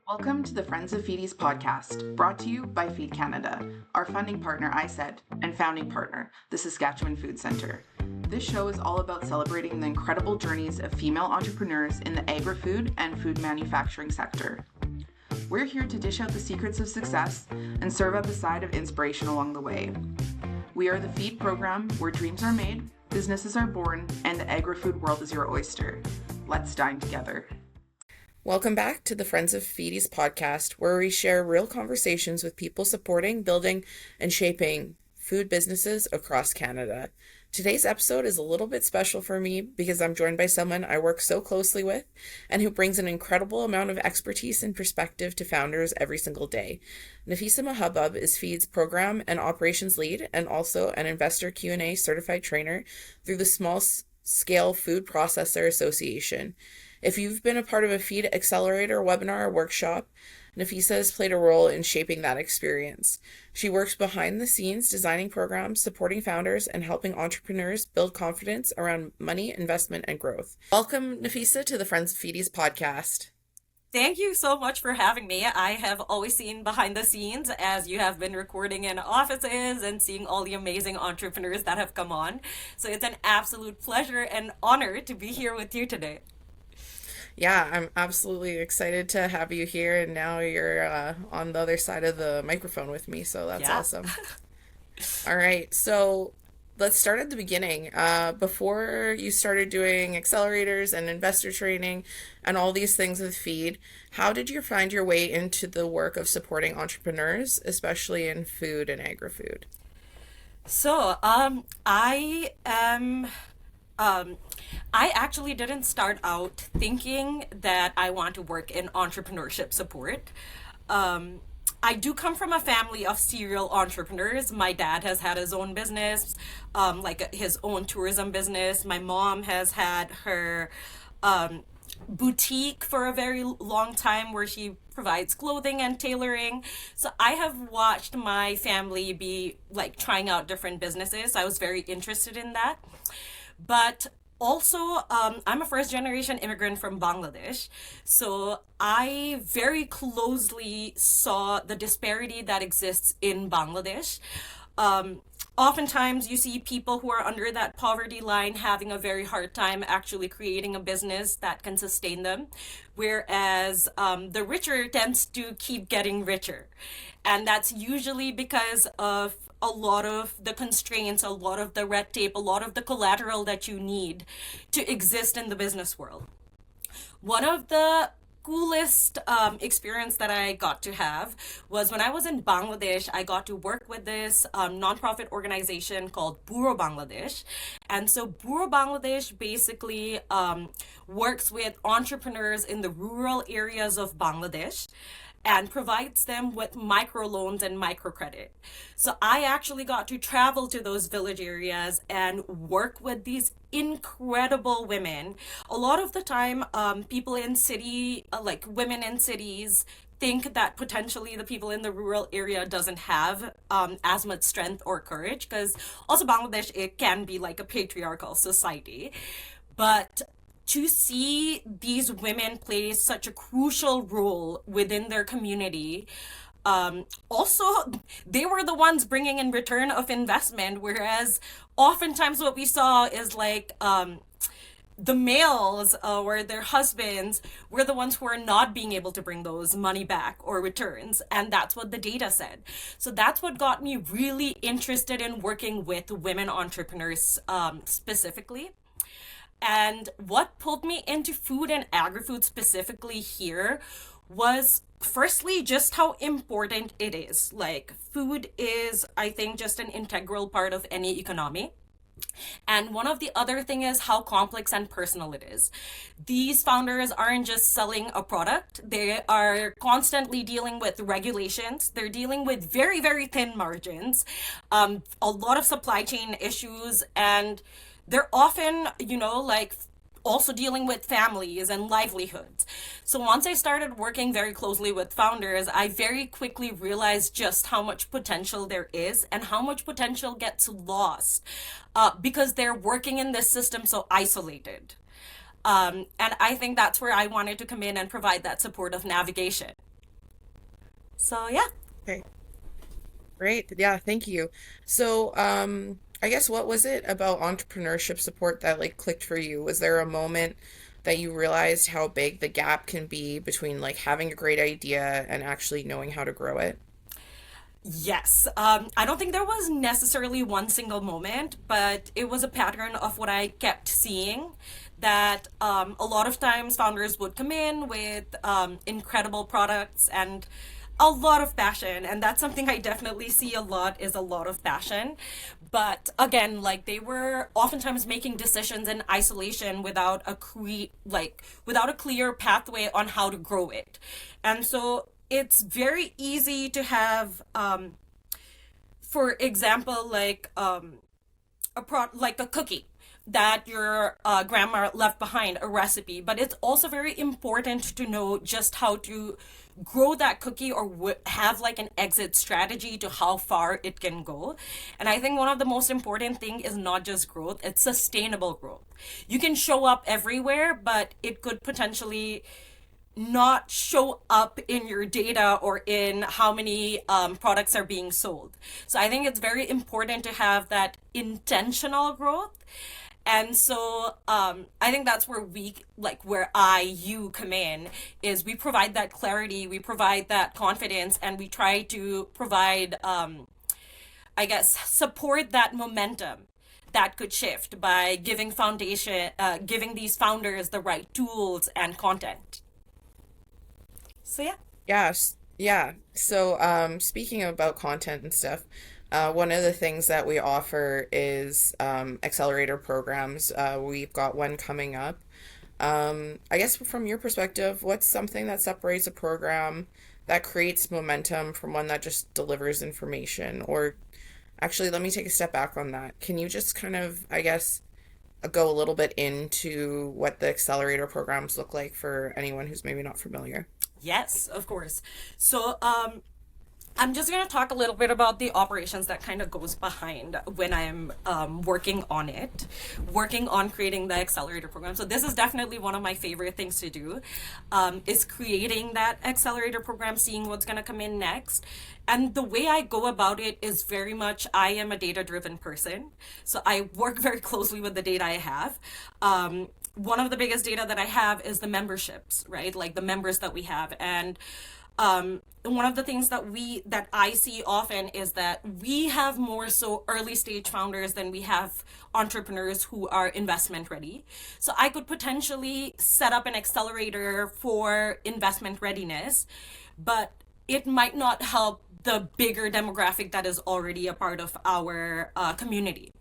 Welcome to the Friends of FEADies podcast, brought to you by Feed Canada, our funding partner ISED, and founding partner, the Saskatchewan Food Centre. This show is all about celebrating the incredible journeys of female entrepreneurs in the agri-food and food manufacturing sector. We're here to dish out the secrets of success and serve up a side of inspiration along the way. We are the Feed program where dreams are made, businesses are born, and the agri-food world is your oyster. Let's dine together. Welcome back to the Friends of FEADies podcast, where we share real conversations with people supporting, building, and shaping food businesses across Canada. Today's episode is a little bit special for me because I'm joined by someone I work so closely with and who brings an incredible amount of expertise and perspective to founders every single day. Nafisa Mahabub is Feed's program and operations lead and also an investor Q&A certified trainer through the Small Scale Food Processor Association. If you've been a part of a Feed accelerator webinar or workshop, Nafisa has played a role in shaping that experience. She works behind the scenes, designing programs, supporting founders, and helping entrepreneurs build confidence around money, investment, and growth. Welcome, Nafisa, to the Friends of FEADies podcast. Thank you so much for having me. I have always seen behind the scenes as you have been recording in offices and seeing all the amazing entrepreneurs that have come on. So it's an absolute pleasure and honor to be here with you today. Yeah, I'm absolutely excited to have you here, and now you're on the other side of the microphone with me, so that's awesome. All right, so let's start at the beginning. Before you started doing accelerators and investor training and all these things with Feed, how did you find your way into the work of supporting entrepreneurs, especially in food and agri-food? So, I actually didn't start out thinking that I want to work in entrepreneurship support. I do come from a family of serial entrepreneurs. My dad has had his own business, his own tourism business. My mom has had her boutique for a very long time where she provides clothing and tailoring. So I have watched my family be trying out different businesses. I was very interested in that. But also, I'm a first generation immigrant from Bangladesh. So I very closely saw the disparity that exists in Bangladesh. Oftentimes you see people who are under that poverty line having a very hard time actually creating a business that can sustain them, whereas the richer tends to keep getting richer. And that's usually because of a lot of the constraints, a lot of the red tape, a lot of the collateral that you need to exist in the business world. One of the coolest experience that I got to have was when I was in Bangladesh. I got to work with this nonprofit organization called Buro Bangladesh. And so Buro Bangladesh basically works with entrepreneurs in the rural areas of Bangladesh and provides them with microloans and microcredit. So I actually got to travel to those village areas and work with these incredible women. A lot of the time, people in women in cities, think that potentially the people in the rural area doesn't have as much strength or courage, because also Bangladesh, it can be like a patriarchal society. But to see these women play such a crucial role within their community, also, they were the ones bringing in return of investment, whereas oftentimes what we saw is the males or their husbands were the ones who are not being able to bring those money back or returns. And that's what the data said. So that's what got me really interested in working with women entrepreneurs specifically. And what pulled me into food and agri-food specifically here was firstly just how important it is. Food is, I think, just an integral part of any economy. And one of the other thing is how complex and personal it is. These founders aren't just selling a product. They are constantly dealing with regulations. They're dealing with very, very thin margins, a lot of supply chain issues, and they're often, also dealing with families and livelihoods. So once I started working very closely with founders, I very quickly realized just how much potential there is and how much potential gets lost because they're working in this system so isolated. And I think that's where I wanted to come in and provide that support of navigation. So yeah. Okay, great. Yeah, thank you. So, I guess what was it about entrepreneurship support that like clicked for you? Was there a moment that you realized how big the gap can be between like having a great idea and actually knowing how to grow it? Yes. I don't think there was necessarily one single moment, but it was a pattern of what I kept seeing that a lot of times founders would come in with incredible products and a lot of passion. And that's something I definitely see a lot is a lot of passion. But again, like they were oftentimes making decisions in isolation without without a clear pathway on how to grow it. And so it's very easy to have for example like a cookie that your grandma left behind, a recipe, but it's also very important to know just how to grow that cookie or have like an exit strategy to how far it can go. And I think one of the most important thing is not just growth, it's sustainable growth. You can show up everywhere, but it could potentially not show up in your data or in how many products are being sold. So I think it's very important to have that intentional growth. And so I think that's where you come in, is we provide that clarity, we provide that confidence, and we try to provide, I guess, support that momentum that could shift by giving these founders the right tools and content. So yeah. Yes, yeah. So, speaking about content and stuff, one of the things that we offer is accelerator programs. We've got one coming up. I guess from your perspective, what's something that separates a program that creates momentum from one that just delivers information? Or actually, let me take a step back on that. Can you just kind of, I guess, go a little bit into what the accelerator programs look like for anyone who's maybe not familiar? Yes, of course. So, I'm just going to talk a little bit about the operations that kind of goes behind when I'm working on it, working on creating the accelerator program. So this is definitely one of my favorite things to do, is creating that accelerator program, seeing what's going to come in next. And the way I go about it is very much, I am a data driven person. So I work very closely with the data I have. One of the biggest data that I have is the memberships, right? Like the members that we have. And one of the things that I see often is that we have more so early stage founders than we have entrepreneurs who are investment ready. So I could potentially set up an accelerator for investment readiness, but it might not help the bigger demographic that is already a part of our community.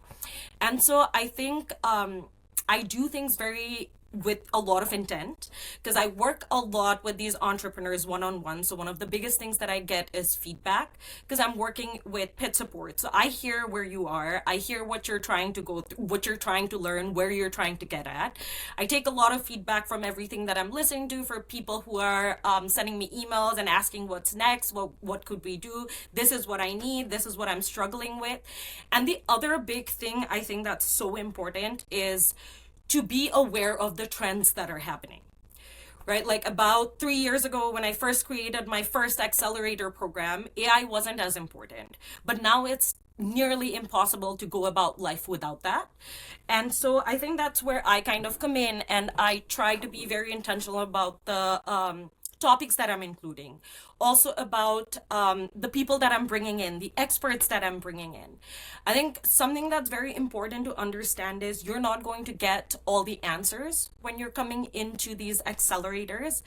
And so I think I do things very with a lot of intent, because I work a lot with these entrepreneurs one on one. So one of the biggest things that I get is feedback, because I'm working with pit support. So I hear where you are, I hear what you're trying to go through, what you're trying to learn, where you're trying to get at. I take a lot of feedback from everything that I'm listening to, for people who are sending me emails and asking what's next, what could we do, this is what I need, this is what I'm struggling with. And the other big thing I think that's so important is to be aware of the trends that are happening, right? Like about 3 years ago, when I first created my first accelerator program, AI wasn't as important, but now it's nearly impossible to go about life without that. And so I think that's where I kind of come in, and I try to be very intentional about the topics that I'm including, also about the people that I'm bringing in, the experts that I'm bringing in. I think something that's very important to understand is you're not going to get all the answers when you're coming into these accelerators,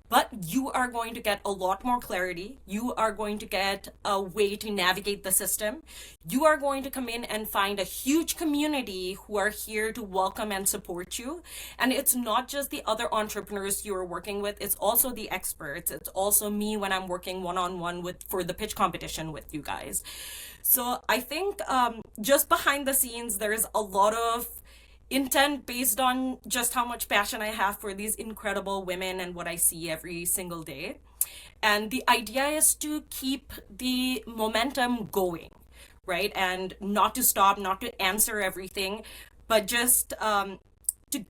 but you are going to get a lot more clarity. You are going to get a way to navigate the system. You are going to come in and find a huge community who are here to welcome and support you. And it's not just the other entrepreneurs you are working with, it's also the experts. It's also me when I'm working one on one with for the pitch competition with you guys. So I think just behind the scenes, there's a lot of intent based on just how much passion I have for these incredible women and what I see every single day. And the idea is to keep the momentum going, right? And not to stop, not to answer everything, but just to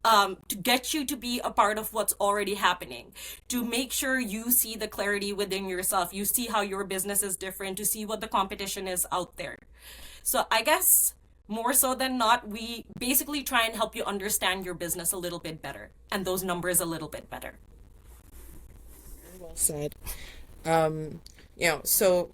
to get you to be a part of what's already happening, to make sure you see the clarity within yourself, you see how your business is different, to see what the competition is out there. So I guess more so than not, we basically try and help you understand your business a little bit better and those numbers a little bit better. Well said. Um, so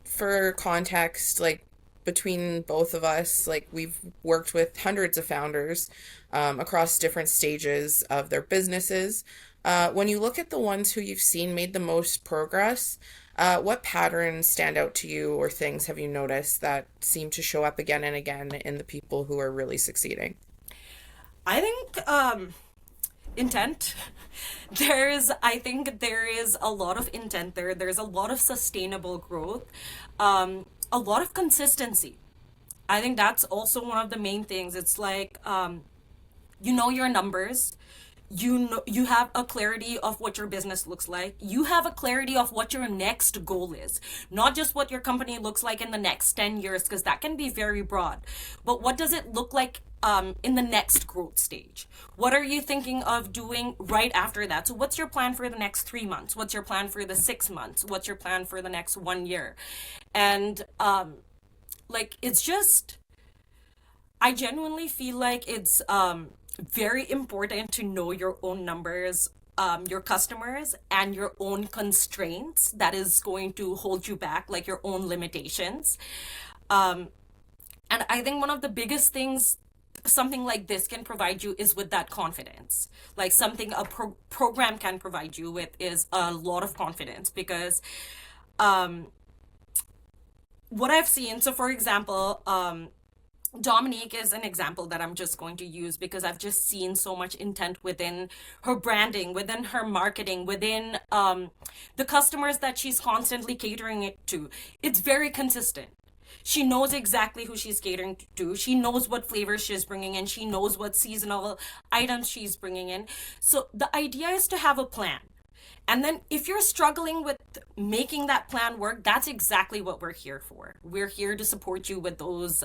for context, like between both of us, like we've worked with hundreds of founders across different stages of their businesses. When you look at the ones who you've seen made the most progress, what patterns stand out to you or things have you noticed that seem to show up again and again in the people who are really succeeding? I think intent. I think there is a lot of intent there. There's a lot of sustainable growth, a lot of consistency. I think that's also one of the main things. It's like, you know your numbers. You have a clarity of what your business looks like. You have a clarity of what your next goal is, not just what your company looks like in the next 10 years, because that can be very broad. But what does it look like in the next growth stage? What are you thinking of doing right after that? So what's your plan for the next 3 months? What's your plan for the 6 months? What's your plan for the next 1 year? And like, it's just, I genuinely feel like it's very important to know your own numbers, your customers, and your own constraints that is going to hold you back, like your own limitations. Um, and I think one of the biggest things something like this can provide you is with that confidence. Like something a program can provide you with is a lot of confidence because um, what I've seen, so for example, Dominique is an example that I'm just going to use because I've just seen so much intent within her branding, within her marketing, within the customers that she's constantly catering it to. It's very consistent. She knows exactly who she's catering to. She knows what flavors she's bringing in. She knows what seasonal items she's bringing in. So the idea is to have a plan. And then if you're struggling with making that plan work, that's exactly what we're here for. We're here to support you with those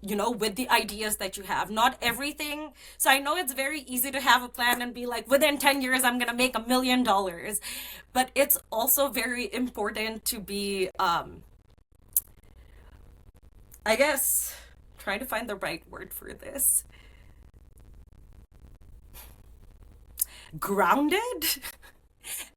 with the ideas that you have. Not everything. So I know it's very easy to have a plan and be like, within 10 years, I'm going to make $1 million. But it's also very important to be, I guess, trying to find the right word for this. Grounded.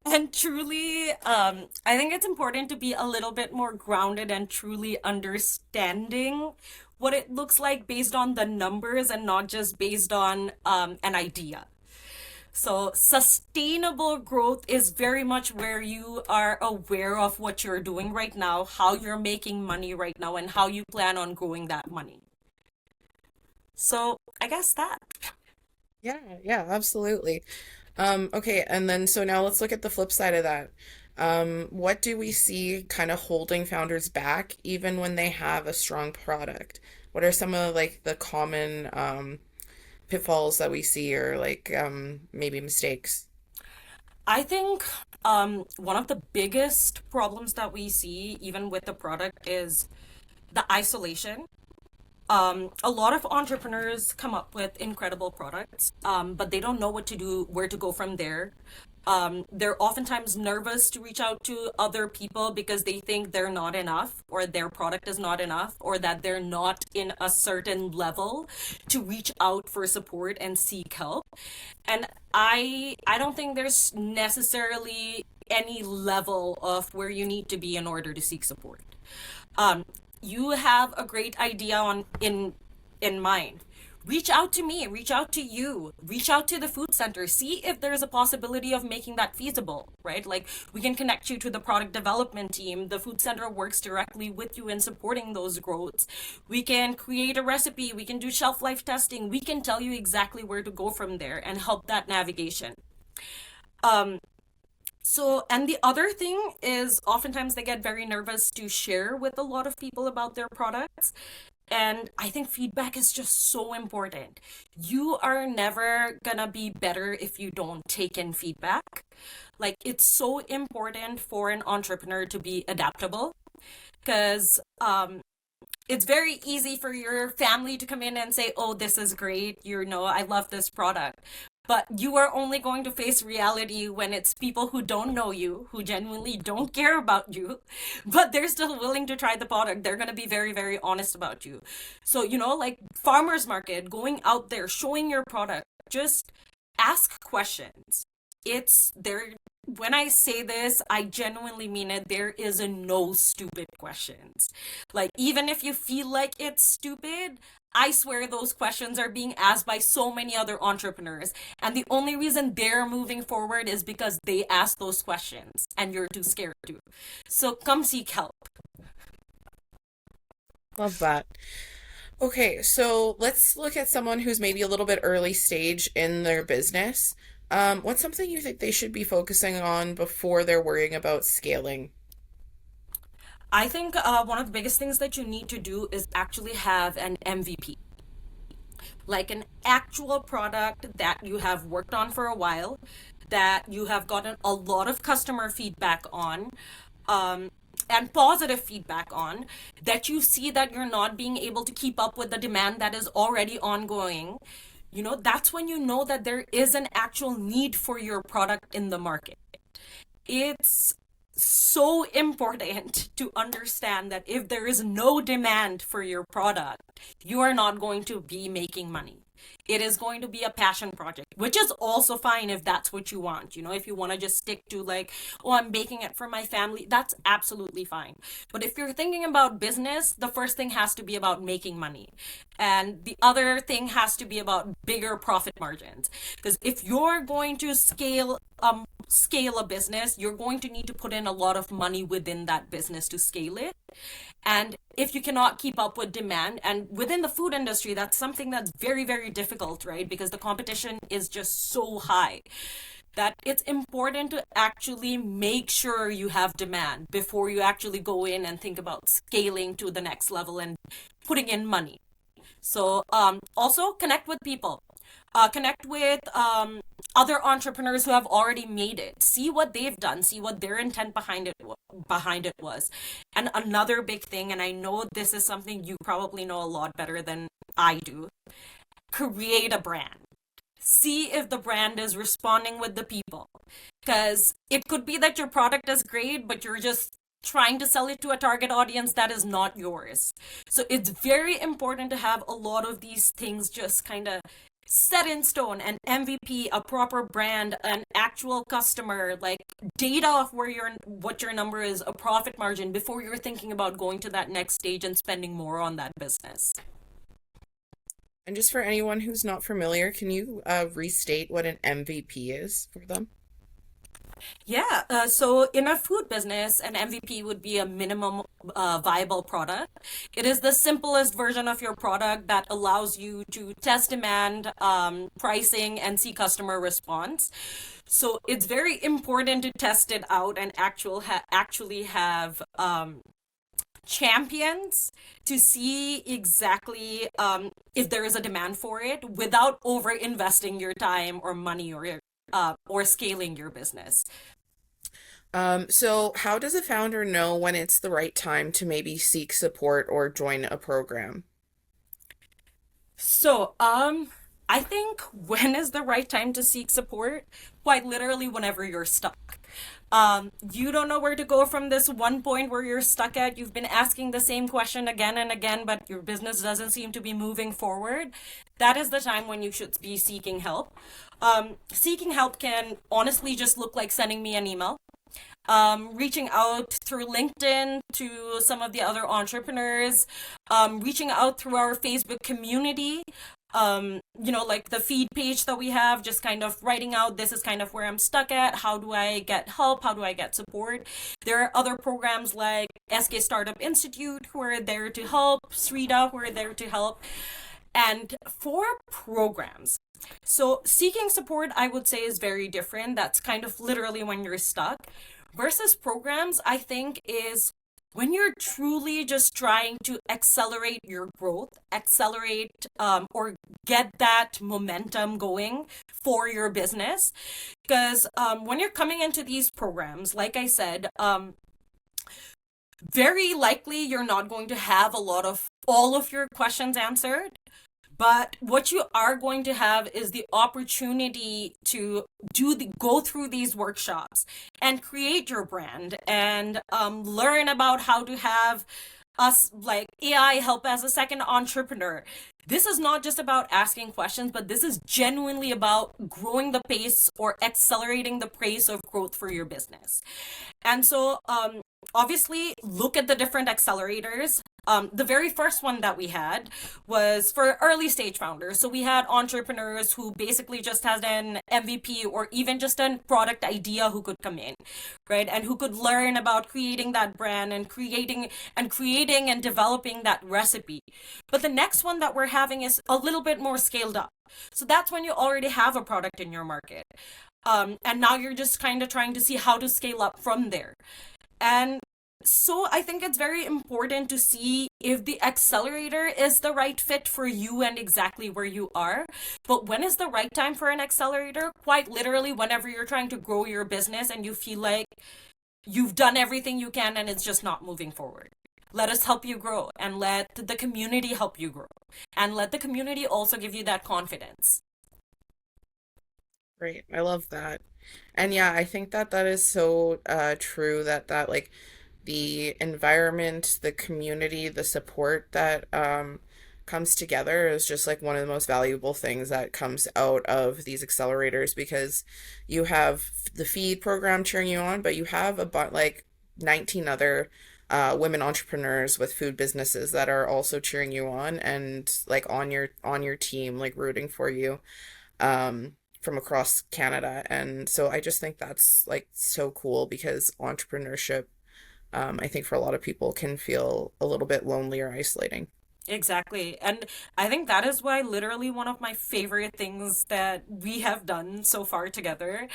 And truly, I think it's important to be a little bit more grounded and truly understanding what it looks like based on the numbers and not just based on an idea. So, sustainable growth is very much where you are aware of what you're doing right now, how you're making money right now, and how you plan on growing that money. So, I guess that. Yeah, yeah, absolutely. Okay, and then so now let's look at the flip side of that. What do we see kind of holding founders back even when they have a strong product? What are some of like the common pitfalls that we see or like maybe mistakes? I think one of the biggest problems that we see, even with the product, is the isolation. A lot of entrepreneurs come up with incredible products, but they don't know what to do, where to go from there. They're oftentimes nervous to reach out to other people because they think they're not enough, or their product is not enough, or that they're not in a certain level to reach out for support and seek help. And I don't think there's necessarily any level of where you need to be in order to seek support. um, you have a great idea in mind, reach out to me, reach out to you, reach out to the food center, see if there's a possibility of making that feasible, right? Like, we can connect you to the product development team. The food center works directly with you in supporting those growths. We can create a recipe, we can do shelf life testing, we can tell you exactly where to go from there and help that navigation. um and the other thing is oftentimes they get very nervous to share with a lot of people about their products. And I think feedback is just so important. You are never gonna be better if you don't take in feedback. Like, it's so important for an entrepreneur to be adaptable because it's very easy for your family to come in and say, oh, this is great, I love this product. But you are only going to face reality when it's people who don't know you, who genuinely don't care about you, but they're still willing to try the product. They're going to be very, very honest about you. So, like farmers market, going out there, showing your product, just ask questions. It's there. When I say this, I genuinely mean it. There is a no stupid questions. Like, even if you feel like it's stupid, I swear those questions are being asked by so many other entrepreneurs. And the only reason they're moving forward is because they ask those questions and you're too scared to. So come seek help. Love that. Okay, so let's look at someone who's maybe a little bit early stage in their business. What's something you think they should be focusing on before they're worrying about scaling? I think one of the biggest things that you need to do is actually have an MVP, like an actual product that you have worked on for a while, that you have gotten a lot of customer feedback on, um, and positive feedback on, that you see that you're not being able to keep up with the demand that is already ongoing. That's when you know that there is an actual need for your product in the market. It's so important to understand that if there is no demand for your product, you are not going to be making money. It is going to be a passion project, which is also fine if that's what you want. If you want to just stick to like, oh, I'm baking it for my family, that's absolutely fine. But if you're thinking about business, the first thing has to be about making money. And the other thing has to be about bigger profit margins. Because if you're going to scale a business, you're going to need to put in a lot of money within that business to scale it. And if you cannot keep up with demand, and within the food industry, that's something that's very, very difficult, right? Because the competition is just so high that it's important to actually make sure you have demand before you actually go in and think about scaling to the next level and putting in money. So also connect with people. Connect with other entrepreneurs who have already made it. See what they've done. See what their intent behind it was. And another big thing, and I know this is something you probably know a lot better than I do. Create a brand. See if the brand is responding with the people. Because it could be that your product is great, but you're just trying to sell it to a target audience that is not yours. So it's very important to have a lot of these things just kind of set in stone: an MVP, a proper brand, an actual customer, like data of what your number is, a profit margin before you're thinking about going to that next stage and spending more on that business. And just for anyone who's not familiar, can you restate what an MVP is for them? Yeah, so in a food business, an MVP would be a minimum viable product. It is the simplest version of your product that allows you to test demand, pricing, and see customer response. So it's very important to test it out and actually have champions to see exactly if there is a demand for it without over investing your time or money or scaling your business. So how does a founder know when it's the right time to maybe seek support or join a program? So, I think when is the right time to seek support? Quite literally, whenever you're stuck. You don't know where to go from this one point where you're stuck at. You've been asking the same question again and again, but your business doesn't seem to be moving forward. That is the time when you should be seeking help. Seeking help can honestly just look like sending me an email, reaching out through LinkedIn to some of the other entrepreneurs, reaching out through our Facebook community, like the feed page that we have, just kind of writing out, this is kind of where I'm stuck at. How do I get help? How do I get support? There are other programs like SK Startup Institute who are there to help, SRIDA who are there to help. And for programs, so seeking support, I would say, is very different. That's kind of literally when you're stuck. Versus programs, I think, is when you're truly just trying to accelerate your growth, accelerate or get that momentum going for your business. Because when you're coming into these programs, like I said, Very likely you're not going to have a lot of all of your questions answered, but what you are going to have is the opportunity to go through these workshops and create your brand and learn about how to have us like AI help as a second entrepreneur. This is not just about asking questions, but this is genuinely about growing the pace or accelerating the pace of growth for your business. And so, obviously, look at the different accelerators. The very first one that we had was for early stage founders. So we had entrepreneurs who basically just had an MVP or even just a product idea who could come in, right? And who could learn about creating that brand and creating and developing that recipe. But the next one that we're having is a little bit more scaled up. So that's when you already have a product in your market. And now you're just kind of trying to see how to scale up from there. And so I think it's very important to see if the accelerator is the right fit for you and exactly where you are. But when is the right time for an accelerator? Quite literally, whenever you're trying to grow your business and you feel like you've done everything you can and it's just not moving forward. Let us help you grow and let the community help you grow. And let the community also give you that confidence. Right. I love that. And yeah, I think that that is so true that like the environment, the community, the support that comes together is just like one of the most valuable things that comes out of these accelerators because you have the feed program cheering you on, but you have about like 19 other women entrepreneurs with food businesses that are also cheering you on and like on your team, like rooting for you from across Canada. And so I just think that's like so cool because entrepreneurship, I think for a lot of people can feel a little bit lonely or isolating. Exactly. And I think that is why literally one of my favorite things that we have done so far together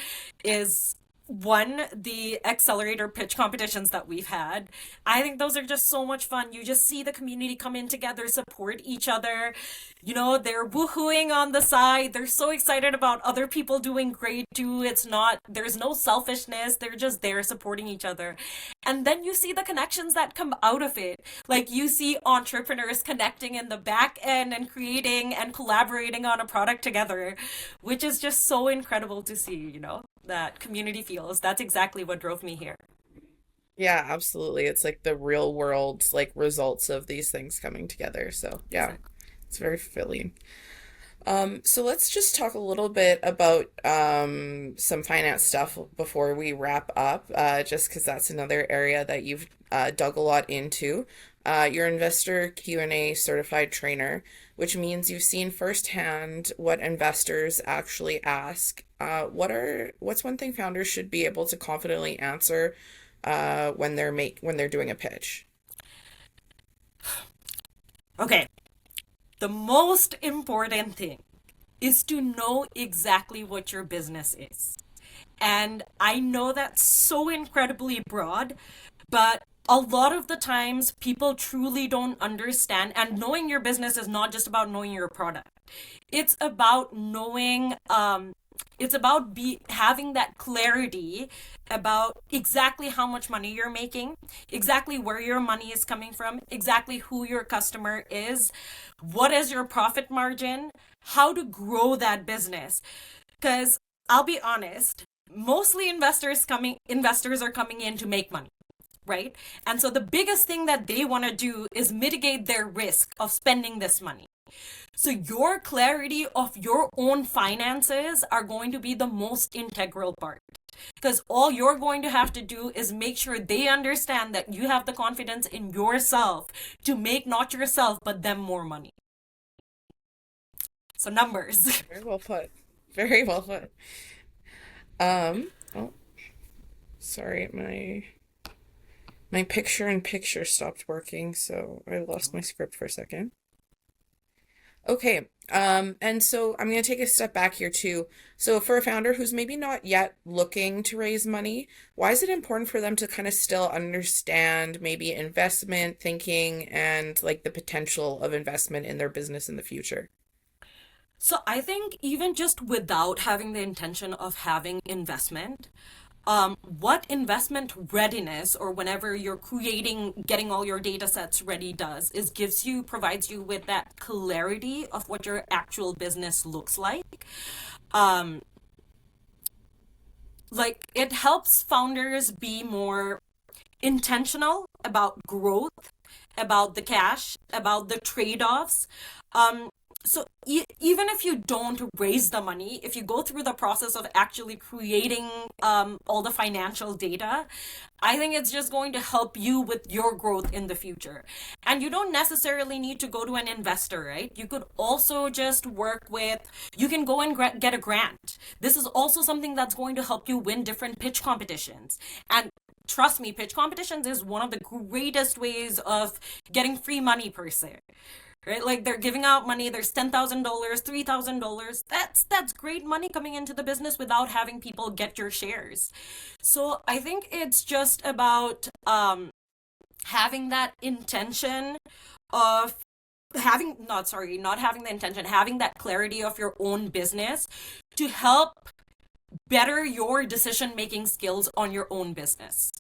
is one, the accelerator pitch competitions that we've had. I think those are just so much fun. You just see the community come in together, support each other. You know, they're woohooing on the side. They're so excited about other people doing great too. There's no selfishness. They're just there supporting each other. And then you see the connections that come out of it. Like you see entrepreneurs connecting in the back end and creating and collaborating on a product together, which is just so incredible to see, that community feels. That's exactly what drove me here. Yeah, absolutely. It's like the real world like results of these things coming together. So yeah, Exactly. it's very fulfilling. So let's just talk a little bit about some finance stuff before we wrap up, just because that's another area that you've dug a lot into. You're investor Q&A certified trainer, which means you've seen firsthand what investors actually ask. What's one thing founders should be able to confidently answer when they're doing a pitch? Okay. The most important thing is to know exactly what your business is. And I know that's so incredibly broad, but a lot of the times people truly don't understand. And knowing your business is not just about knowing your product. It's about knowing, it's about having that clarity about exactly how much money you're making, exactly where your money is coming from, exactly who your customer is, what is your profit margin, how to grow that business. Because I'll be honest, mostly investors are coming in to make money, right? And so the biggest thing that they want to do is mitigate their risk of spending this money. So your clarity of your own finances are going to be the most integral part. Because all you're going to have to do is make sure they understand that you have the confidence in yourself to make not yourself, but them more money. So numbers. Very well put. Very well put. Oh, sorry, my picture in picture stopped working, so I lost my script for a second. Okay. And so I'm going to take a step back here too. So for a founder who's maybe not yet looking to raise money, why is it important for them to kind of still understand maybe investment thinking and like the potential of investment in their business in the future? So I think even just without having the intention of having investment, what investment readiness, or whenever you're getting all your data sets ready, does is provides you with that clarity of what your actual business looks like. Um, like it helps founders be more intentional about growth, about the cash, about the trade-offs. Um, even if you don't raise the money, if you go through the process of actually creating all the financial data, I think it's just going to help you with your growth in the future. And you don't necessarily need to go to an investor, right? You could also just you can go and get a grant. This is also something that's going to help you win different pitch competitions. And trust me, pitch competitions is one of the greatest ways of getting free money per se. Right? Like they're giving out money, there's $10,000, $3,000. That's great money coming into the business without having people get your shares. So I think it's just about having that intention of not having the intention, having that clarity of your own business to help better your decision-making skills on your own business.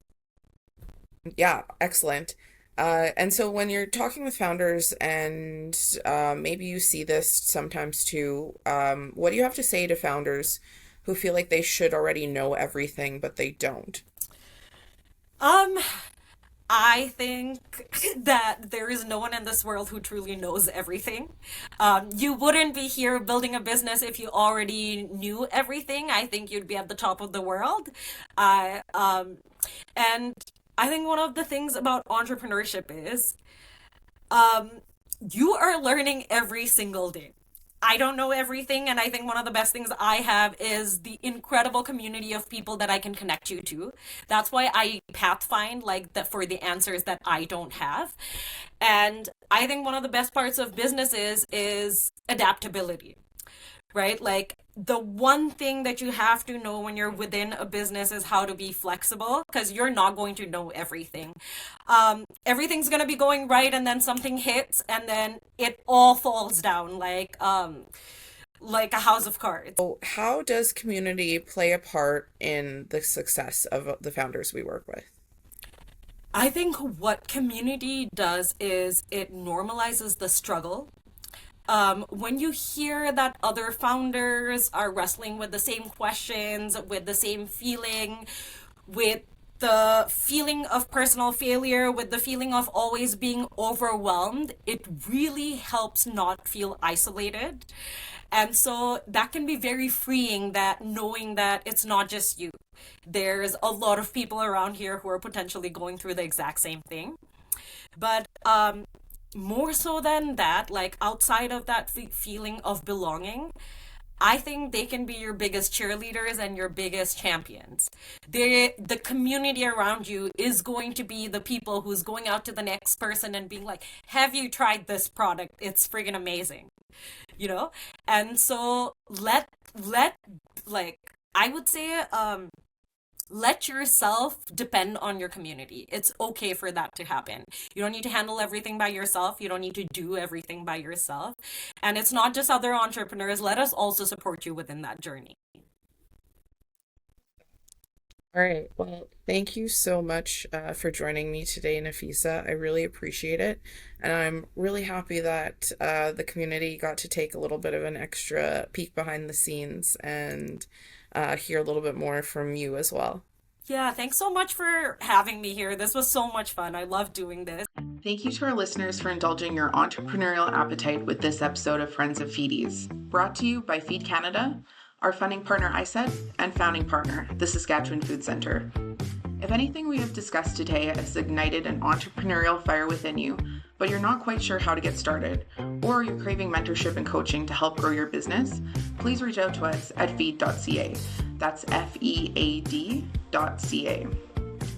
Yeah, excellent. And so when you're talking with founders, and maybe you see this sometimes too, what do you have to say to founders who feel like they should already know everything, but they don't? I think that there is no one in this world who truly knows everything. You wouldn't be here building a business if you already knew everything. I think you'd be at the top of the world. And I think one of the things about entrepreneurship is you are learning every single day. I don't know everything, and I think one of the best things I have is the incredible community of people that I can connect you to. That's why I pathfind like that for the answers that I don't have. And I think one of the best parts of business is adaptability, right? Like the one thing that you have to know when you're within a business is how to be flexible, because you're not going to know everything. Everything's going to be going right, and then something hits, and then it all falls down like a house of cards. So how does community play a part in the success of the founders we work with? I think what community does is it normalizes the struggle. When you hear that other founders are wrestling with the same questions, with the same feeling, with the feeling of personal failure, with the feeling of always being overwhelmed, it really helps not feel isolated. And so that can be very freeing, that knowing that it's not just you. There's a lot of people around here who are potentially going through the exact same thing. But more so than that, like outside of that feeling of belonging, I think they can be your biggest cheerleaders and your biggest champions. The community around you is going to be the people who's going out to the next person and being like, have you tried this product? It's friggin' amazing. You know? And so like, I would say, let yourself depend on your community. It's okay for that to happen. You don't need to handle everything by yourself. You don't need to do everything by yourself. And it's not just other entrepreneurs. Let us also support you within that journey. All right. Well, thank you so much for joining me today, Nafisa. I really appreciate it. And I'm really happy that the community got to take a little bit of an extra peek behind the scenes and hear a little bit more from you as well. Yeah, thanks so much for having me here. This was so much fun. I love doing this. Thank you to our listeners for indulging your entrepreneurial appetite with this episode of Friends of FEADies, brought to you by Feed Canada, our funding partner ISET, and founding partner, the Saskatchewan Food Centre. If anything we have discussed today has ignited an entrepreneurial fire within you, but you're not quite sure how to get started, or you're craving mentorship and coaching to help grow your business, please reach out to us at feed.ca. That's FEAD.ca.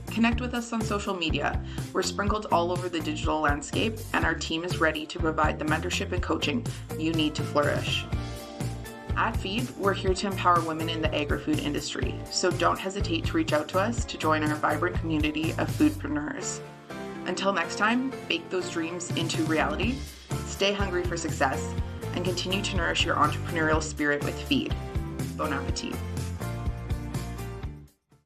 Connect with us on social media. We're sprinkled all over the digital landscape, and our team is ready to provide the mentorship and coaching you need to flourish. At Feed, we're here to empower women in the agri-food industry, so don't hesitate to reach out to us to join our vibrant community of foodpreneurs. Until next time, bake those dreams into reality, stay hungry for success, and continue to nourish your entrepreneurial spirit with Feed. Bon appetit.